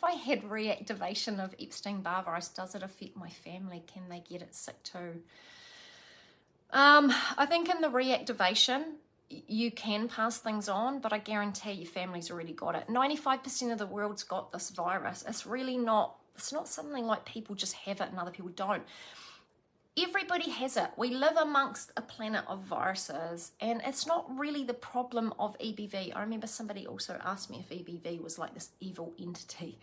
I had reactivation of Epstein Barr virus, does it affect my family? Can they get it sick too? I think in the reactivation, you can pass things on, but I guarantee your family's already got it. 95% of the world's got this virus. It's not something like people just have it and other people don't. Everybody has it. We live amongst a planet of viruses, and it's not really the problem of EBV. I remember somebody also asked me if EBV was like this evil entity.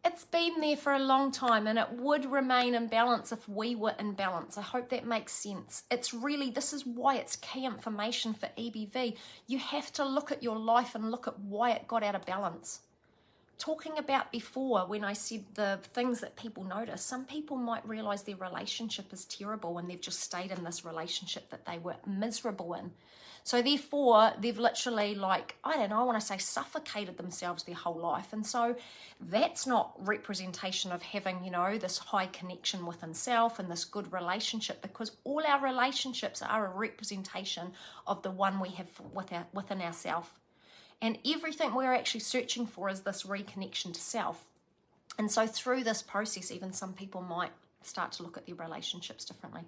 It's been there for a long time, and it would remain in balance if we were in balance. I hope that makes sense. It's really, this is why it's key information for EBV. You have to look at your life and look at why it got out of balance. Talking about before, when I said the things that people notice, some people might realize their relationship is terrible and they've just stayed in this relationship that they were miserable in. So therefore, they've literally, like, I don't know, I want to say suffocated themselves their whole life. And so that's not representation of having, you know, this high connection within self and this good relationship, because all our relationships are a representation of the one we have within ourselves. And everything we're actually searching for is this reconnection to self. And so through this process, even some people might start to look at their relationships differently.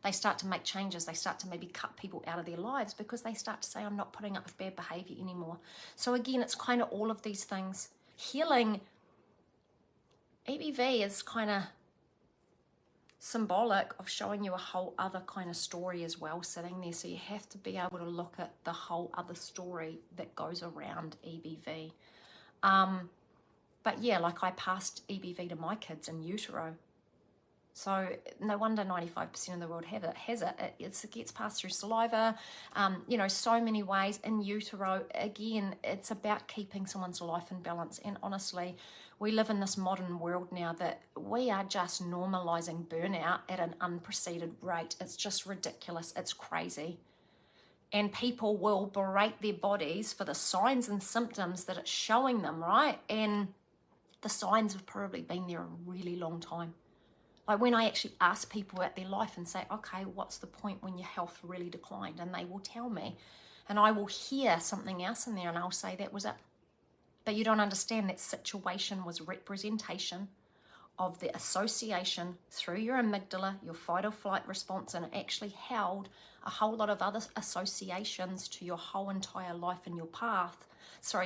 They start to make changes. They start to maybe cut people out of their lives because they start to say, I'm not putting up with bad behavior anymore. So again, it's kind of all of these things. Healing, EBV is kind of symbolic of showing you a whole other kind of story as well sitting there. So you have to be able to look at the whole other story that goes around EBV. But yeah, like I passed EBV to my kids in utero. So no wonder 95% of the world has it. It gets passed through saliva, you know, so many ways. In utero, again, it's about keeping someone's life in balance. And honestly, we live in this modern world now that we are just normalizing burnout at an unprecedented rate. It's just ridiculous. It's crazy. And people will berate their bodies for the signs and symptoms that it's showing them, right? And the signs have probably been there a really long time. Like when I actually ask people about their life and say, okay, what's the point when your health really declined? And they will tell me, and I will hear something else in there and I'll say that was it. But you don't understand that situation was representation of the association through your amygdala, your fight or flight response, and it actually held a whole lot of other associations to your whole entire life and your past. So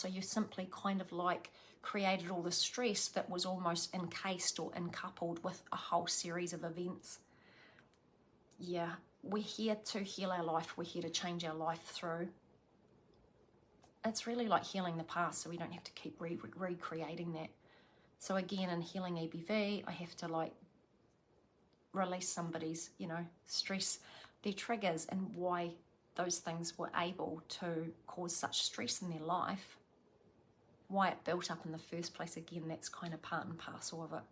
you simply kind of like created all the stress that was almost encased or encoupled with a whole series of events. Yeah, we're here to heal our life. We're here to change our life through. It's really like healing the past, so we don't have to keep recreating that. So again, in healing EBV, I have to like release somebody's, you know, stress, their triggers, and why those things were able to cause such stress in their life. Why it built up in the first place. Again, that's kind of part and parcel of it.